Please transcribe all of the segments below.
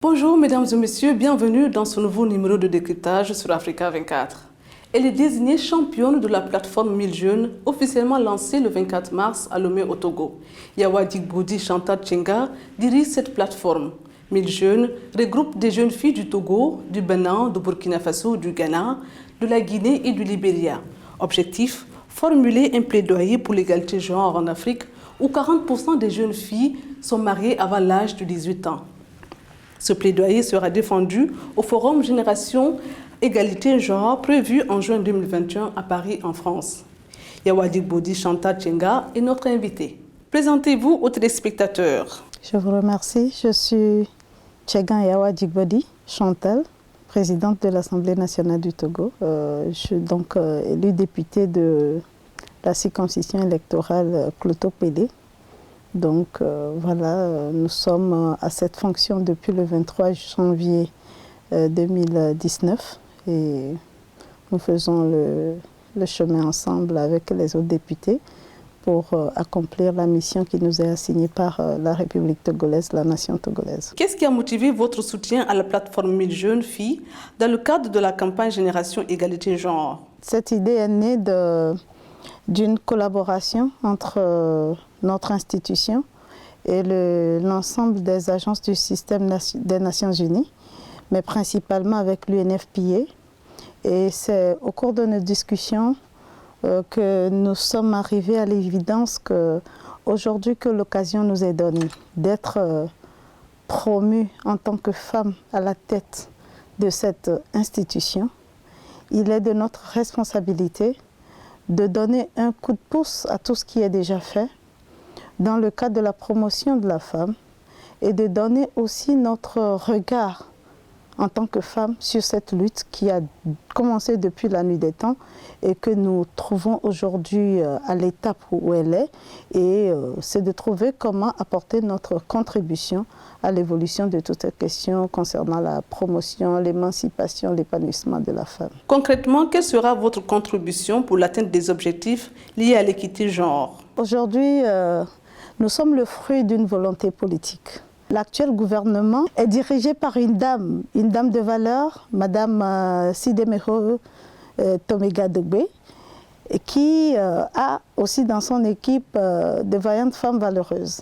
Bonjour mesdames et messieurs, bienvenue dans ce nouveau numéro de décryptage sur Africa 24. Elle est désignée championne de la plateforme 1000 jeunes, officiellement lancée le 24 mars à Lomé au Togo. Yawa Digbodi Chantal Tchenga dirige cette plateforme. 1000 jeunes regroupe des jeunes filles du Togo, du Bénin, du Burkina Faso, du Ghana, de la Guinée et du Libéria. Objectif, formuler un plaidoyer pour l'égalité genre en Afrique où 40% des jeunes filles sont mariées avant l'âge de 18 ans. Ce plaidoyer sera défendu au Forum Génération Égalité Genre prévu en juin 2021 à Paris, en France. Yawa Digbodi Chantal Tchenga est notre invitée. Présentez-vous aux téléspectateurs. Je vous remercie. Je suis Tchenga Yawa Digbodi Chantal, présidente de l'Assemblée nationale du Togo. Je suis donc élue députée de la circonscription électorale Kloto-Pédé. Donc voilà, nous sommes à cette fonction depuis le 23 janvier 2019 et nous faisons le chemin ensemble avec les autres députés pour accomplir la mission qui nous est assignée par la République togolaise, la nation togolaise. Qu'est-ce qui a motivé votre soutien à la plateforme 1000 jeunes filles dans le cadre de la campagne Génération Égalité Genre? Cette idée est née d'une collaboration entre notre institution et l'ensemble des agences du système des Nations Unies, mais principalement avec l'UNFPA. Et c'est au cours de nos discussions que nous sommes arrivés à l'évidence qu'aujourd'hui que l'occasion nous est donnée d'être promus en tant que femmes à la tête de cette institution, il est de notre responsabilité de donner un coup de pouce à tout ce qui est déjà fait dans le cadre de la promotion de la femme et de donner aussi notre regard en tant que femme sur cette lutte qui a commencé depuis la nuit des temps et que nous trouvons aujourd'hui à l'étape où elle est. Et c'est de trouver comment apporter notre contribution à l'évolution de toutes ces questions concernant la promotion, l'émancipation, l'épanouissement de la femme. Concrètement, quelle sera votre contribution pour l'atteinte des objectifs liés à l'équité genre? Aujourd'hui, nous sommes le fruit d'une volonté politique. L'actuel gouvernement est dirigé par une dame de valeur, Madame Sidemero Tomega Dogbe, qui a aussi dans son équipe de vaillantes femmes valeureuses.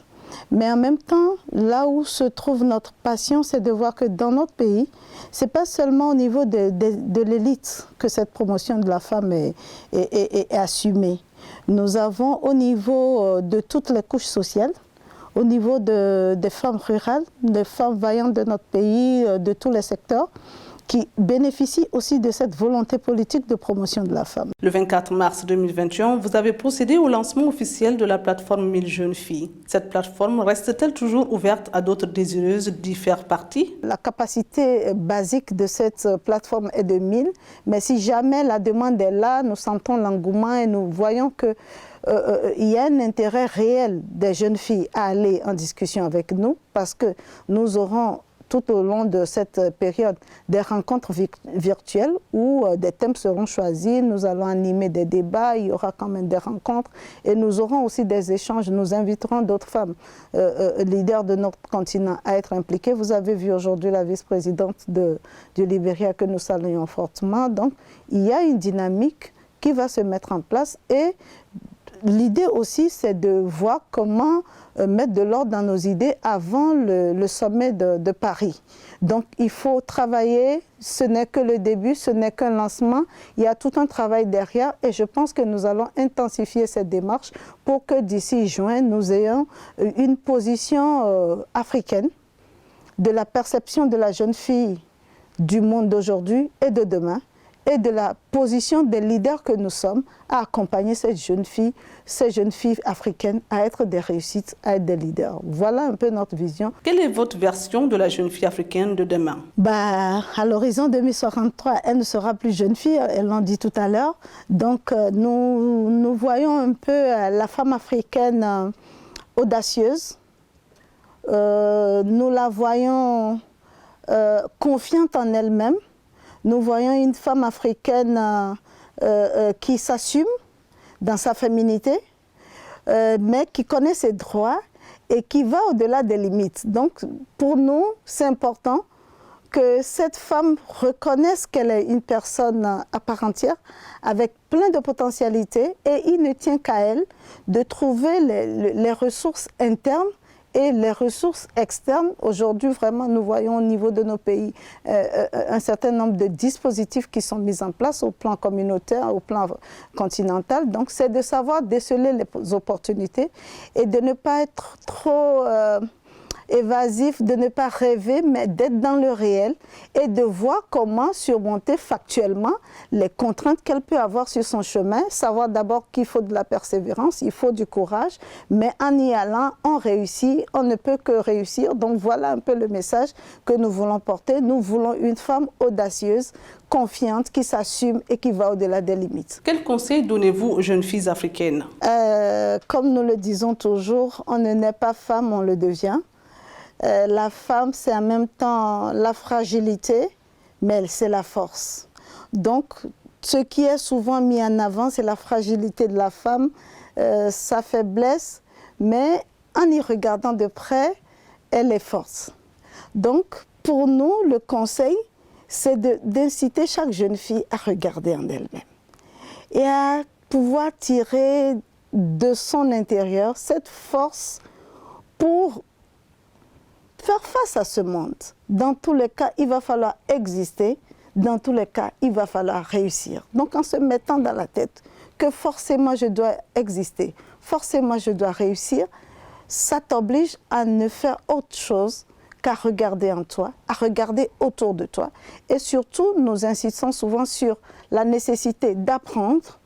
Mais en même temps, là où se trouve notre passion, c'est de voir que dans notre pays, ce n'est pas seulement au niveau de l'élite que cette promotion de la femme est assumée. Nous avons au niveau de toutes les couches sociales, au niveau des femmes rurales, des femmes vaillantes de notre pays, de tous les secteurs, qui bénéficient aussi de cette volonté politique de promotion de la femme. Le 24 mars 2021, vous avez procédé au lancement officiel de la plateforme 1000 jeunes filles. Cette plateforme reste-t-elle toujours ouverte à d'autres désireuses d'y faire partie? La capacité basique de cette plateforme est de 1000, mais si jamais la demande est là, nous sentons l'engouement et nous voyons que il y a un intérêt réel des jeunes filles à aller en discussion avec nous parce que nous aurons tout au long de cette période des rencontres virtuelles où des thèmes seront choisis, nous allons animer des débats, il y aura quand même des rencontres et nous aurons aussi des échanges, nous inviterons d'autres femmes leaders de notre continent à être impliquées. Vous avez vu aujourd'hui la vice-présidente du Libéria que nous saluons fortement, donc il y a une dynamique qui va se mettre en place et l'idée aussi, c'est de voir comment mettre de l'ordre dans nos idées avant le sommet de Paris. Donc, il faut travailler, ce n'est que le début, ce n'est qu'un lancement. Il y a tout un travail derrière et je pense que nous allons intensifier cette démarche pour que d'ici juin, nous ayons une position africaine de la perception de la jeune fille du monde d'aujourd'hui et de demain, et de la position des leaders que nous sommes à accompagner ces jeunes filles africaines à être des réussites, à être des leaders. Voilà un peu notre vision. Quelle est votre version de la jeune fille africaine de demain? À l'horizon 2063, elle ne sera plus jeune fille, elle l'a dit tout à l'heure. Donc nous voyons un peu la femme africaine audacieuse. Nous la voyons confiante en elle-même. Nous voyons une femme africaine qui s'assume dans sa féminité, mais qui connaît ses droits et qui va au-delà des limites. Donc, pour nous, c'est important que cette femme reconnaisse qu'elle est une personne à part entière, avec plein de potentialités, et il ne tient qu'à elle de trouver les ressources internes et les ressources externes. Aujourd'hui, vraiment, nous voyons au niveau de nos pays un certain nombre de dispositifs qui sont mis en place au plan communautaire, au plan continental. Donc, c'est de savoir déceler les opportunités et de ne pas être trop évasif, de ne pas rêver, mais d'être dans le réel et de voir comment surmonter factuellement les contraintes qu'elle peut avoir sur son chemin. Savoir d'abord qu'il faut de la persévérance, il faut du courage, mais en y allant, on réussit, on ne peut que réussir. Donc voilà un peu le message que nous voulons porter. Nous voulons une femme audacieuse, confiante, qui s'assume et qui va au-delà des limites. Quels conseils donnez-vous aux jeunes filles africaines? Comme nous le disons toujours, on ne naît pas femme, on le devient. La femme, c'est en même temps la fragilité, mais c'est la force. Donc, ce qui est souvent mis en avant, c'est la fragilité de la femme, sa faiblesse, mais en y regardant de près, elle est forte. Donc, pour nous, le conseil, c'est d'inciter chaque jeune fille à regarder en elle-même et à pouvoir tirer de son intérieur cette force pour faire face à ce monde. Dans tous les cas, il va falloir exister. Dans tous les cas, il va falloir réussir. Donc, en se mettant dans la tête que forcément je dois exister, forcément je dois réussir, ça t'oblige à ne faire autre chose qu'à regarder en toi, à regarder autour de toi. Et surtout, nous insistons souvent sur la nécessité d'apprendre,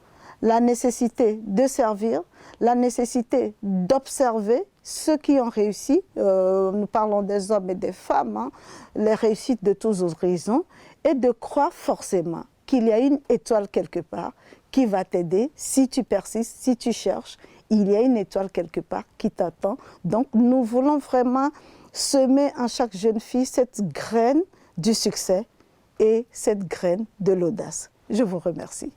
la nécessité de servir, la nécessité d'observer ceux qui ont réussi. Nous parlons des hommes et des femmes, hein, les réussites de tous horizons, et de croire forcément qu'il y a une étoile quelque part qui va t'aider si tu persistes, si tu cherches. Il y a une étoile quelque part qui t'attend. Donc nous voulons vraiment semer en chaque jeune fille cette graine du succès et cette graine de l'audace. Je vous remercie.